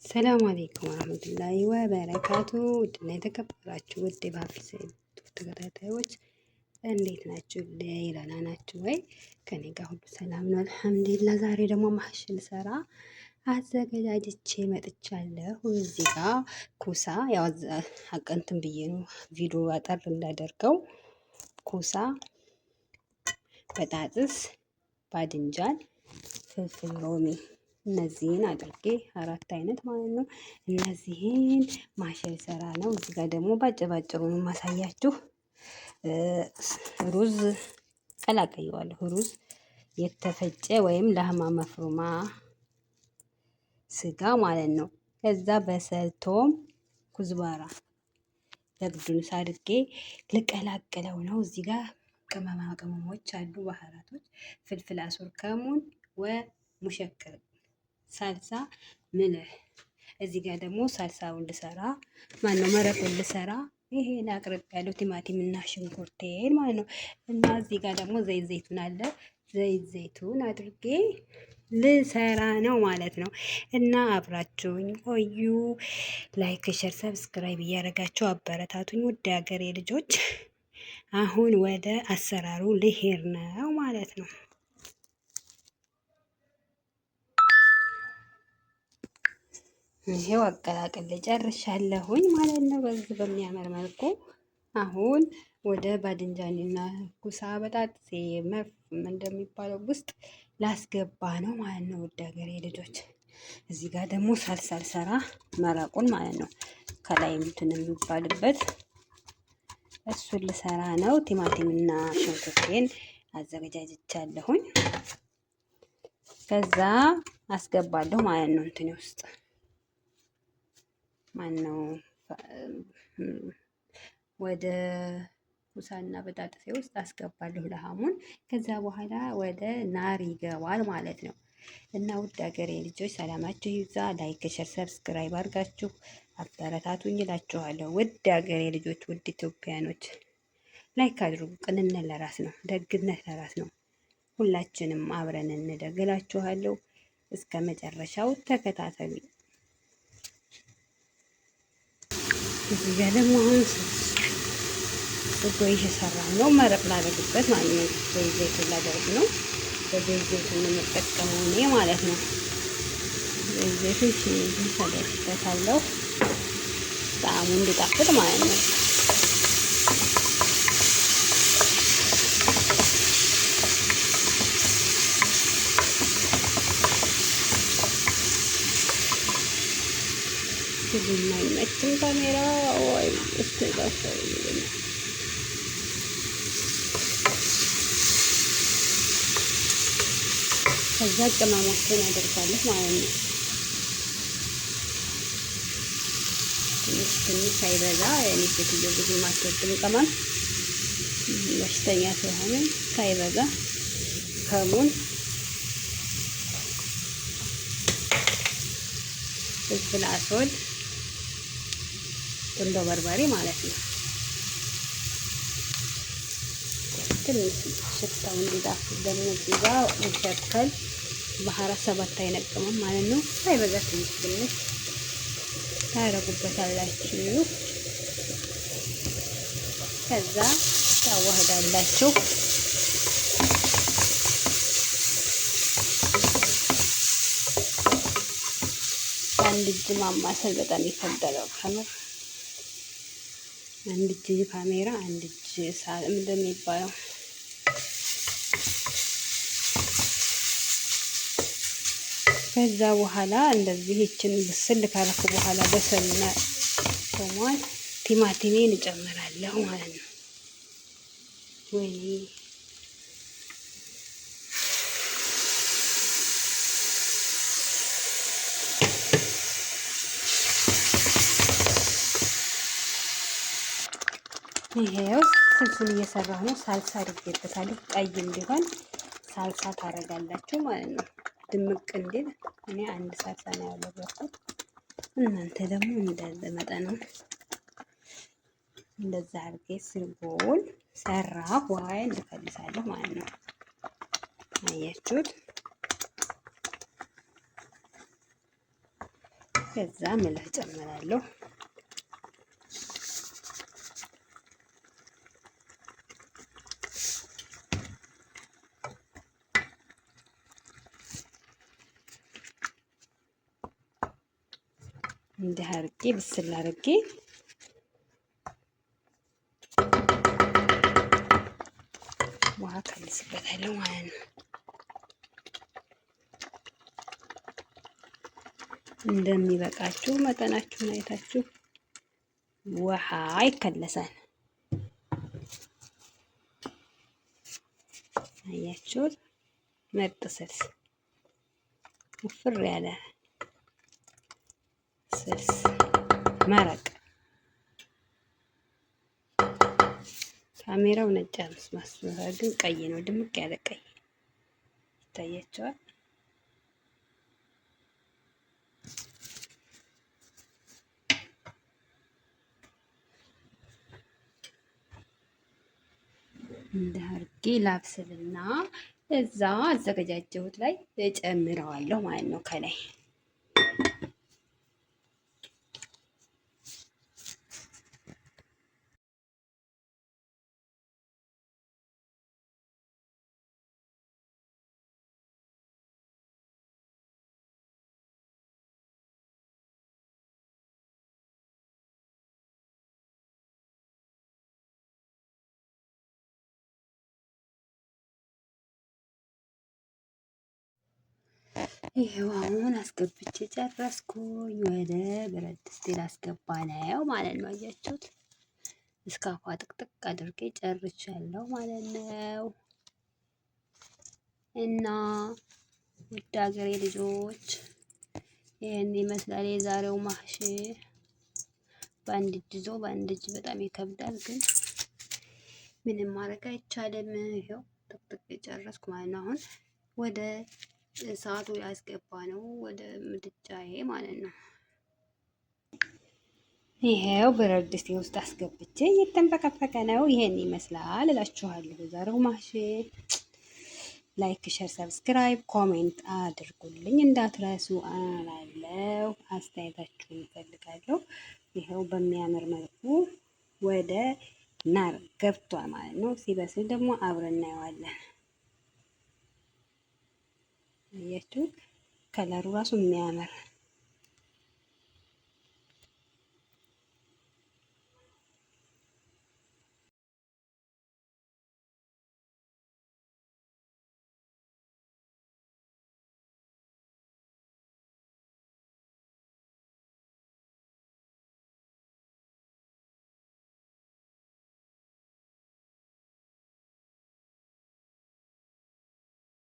ሰላም አለይኩም ወራህመቱላሂ ወበረካቱ። ውድና የተከበራችሁ ውድ የባፊ ተከታታዮች እንዴት ናችሁ? ደህና ናችሁ ወይ? ከኔ ጋር ሁሉ ሰላም ነው አልሐምዱሊላህ። ዛሬ ደግሞ ማህሽ ልሰራ አዘገጃጅቼ መጥቻለሁ። እዚህ ጋር ኩሳ ያው አቀንትን ብዬ ነው ቪዲዮ አጠር እንዳደርገው። ኩሳ፣ በጣጥስ፣ ባድንጃን፣ ፍልፍል ሮሚ እነዚህን አድርጌ 4 አይነት ማለት ነው። እነዚህን ማሸል ሰራ ነው። እዚህ ጋር ደግሞ ባጭሩ ነው ማሳያችሁ። ሩዝ ቀላቀየዋለሁ። ሩዝ የተፈጨ ወይም ላህማ መፍሩማ ስጋ ማለት ነው። ከዛ በሰልቶም ኩዝባራ ለብዱንስ አድርጌ ልቀላቅለው ነው። እዚህ ጋር ቅመማ ቅመሞች አሉ፣ ባህራቶች፣ ፍልፍል አስወር፣ ከሙን ወሙሸክር፣ ሳልሳ፣ ምልህ። እዚህ ጋር ደግሞ ሳልሳውን ልሰራ ማነው መረቁን ልሰራ ይሄን አቅርብ ያለው ቲማቲም እና ሽንኩርቴን ማለት ነው። እና እዚህ ጋር ደግሞ ዘይት ዘይቱን አለ። ዘይት ዘይቱን አድርጌ ልሰራ ነው ማለት ነው። እና አብራችሁኝ ቆዩ። ላይክ፣ ሸር፣ ሰብስክራይብ እያደረጋችሁ አበረታቱኝ ውድ ሀገሬ ልጆች። አሁን ወደ አሰራሩ ልሄድ ነው ማለት ነው። ይሄው አቀላቅል ጨርሻለሁኝ ማለት ነው። በዚህ በሚያምር መልኩ አሁን ወደ ባድንጃኒና ኩሳ በጣጥሴ እንደሚባለው ውስጥ ላስገባ ነው ማለት ነው። ውድ ሀገሬ ልጆች እዚህ ጋር ደግሞ ሳልሳል ሰራ መረቁን ማለት ነው። ከላይ እንትን የሚባልበት እሱን ልሰራ ነው። ቲማቲምና ሽንኩርቴን አዘገጃጅቻለሁኝ። ከዛ አስገባለሁ ማለት ነው። እንትን ውስጥ ማነው ወደ ኩሳና በጣጥሴ ውስጥ አስገባለሁ ለሃሙን። ከዛ በኋላ ወደ ናር ይገባል ማለት ነው። እና ውድ ሀገሬ ልጆች ሰላማችሁ ይብዛ። ላይክ፣ ሸር፣ ሰብስክራይብ አድርጋችሁ አበረታቱኝ እላችኋለሁ። ውድ ሀገሬ ልጆች፣ ውድ ኢትዮጵያኖች ላይክ አድርጉ። ቅንነት ለራስ ነው፣ ደግነት ለራስ ነው። ሁላችንም አብረን እንደግ እላችኋለሁ። እስከ መጨረሻው ተከታተሉኝ። እዚህ ጋር ደግሞ አሁን ስጎ እየሰራ ነው። መረቅ ላደርግበት ማለት ነው። ዘይት ዘይቱን ላደርግ ነው። በዘይት ዘይቱን የምጠቀመው እኔ ማለት ነው። ዘይት ዘይቱን ሲኒዝ አደርግበታለሁ ጣዕሙ እንዲጣፍጥ ማለት ነው። ብዙም አይመችም ካሜራ ወይ እስተጋፈው ይለኛል። ከዛ ቅመሞችን አደርጋለሁ ማለት ነው። ትንሽ ሳይበዛ የኔ ሴትዮ ብዙ ማትወድም ቅመም በሽተኛ ስለሆነ ሳይበዛ ከሙን ፍልፍል አስወድ ቁንዶ በርበሬ ማለት ነው። ትንሽ ሽታው እንዲጣፍጥ ደግሞ እዚህ ጋር ሙሸከል ባህራት 7 አይነት ቅመም ማለት ነው። ሳይበዛ ትንሽ ታረጉበታላችሁ። ከዛ ታዋህዳላችሁ። አንድ እጅ ማማሰል በጣም ይከብዳል። ከምር አንድ እጅ ካሜራ፣ አንድ እጅ ሳልም እንደሚባለው ከዛ በኋላ እንደዚህ ይችን ብስል ካረኩ በኋላ በሰልና ቶማን ቲማቲሜን እጨምራለሁ ማለት ነው። ወይ ይሄው ፍልፍል እየሰራሁ ነው። ሳልሳ አድርጌበታለሁ። ቀይ እንዲሆን ሳልሳ ታረጋላችሁ ማለት ነው። ድምቅ እንዲል እኔ አንድ ሳልሳ ነው ያደረኩት። እናንተ ደግሞ እንደዛ መጠኑ እንደዛ አድርጌ ስልጎን ሰራሁ። ውሃዬ እንፈልሳለሁ ማለት ነው። አያችሁት? ከዛ ምልህ ጨምራለሁ። እንዲህ አድርጌ ብስል አድርጌ ውሃ ከልስበታለሁ ማለት ነው። እንደሚበቃችሁ መጠናችሁን አይታችሁ ውሃ ይከለሳል። አያችሁት? ምርጥ ስልስ ወፍር ያለ ስልስ መረቅ። ካሜራው ነጭ መስመር ግን ቀይ ነው፣ ድምቅ ያለ ቀይ ይታያቸዋል። እንደ አርጌ ላብስልና እዛ አዘገጃጀሁት ላይ እጨምረዋለሁ ማለት ነው ከላይ ይሄው አሁን አስገብቼ ጨረስኩኝ። ወደ ብረት ድስቴ ላስገባ ነው ማለት ነው። አያችሁት? እስከ አፏ ጥቅጥቅ አድርጌ ጨርሻለሁ ማለት ነው። እና ውድ ሀገሬ ልጆች ይሄን ይመስላል የዛሬው ማህሽ። በአንድ እጅ ይዞ በአንድ እጅ በጣም ይከብዳል፣ ግን ምንም ማድረግ አይቻልም። ይሄው ጥቅጥቅ የጨረስኩ ማለት ነው። አሁን ወደ እሳቱ ያስገባ ነው ወደ ምድጃዬ ማለት ነው። ይሄው ብረት ድስቴ ውስጥ አስገብቼ እየተንበቀበቀ ነው። ይሄን ይመስላል እላችኋለሁ የዛሬው ማህሽ። ላይክ፣ ሸር፣ ሰብስክራይብ፣ ኮሜንት አድርጉልኝ እንዳትረሱ አላለው። አስተያየታችሁን እፈልጋለሁ። ይሄው በሚያምር መልኩ ወደ ናር ገብቷል ማለት ነው። ሲበስል ደግሞ አብረን እናየዋለን። አያችሁ ከለሩ ራሱ የሚያምር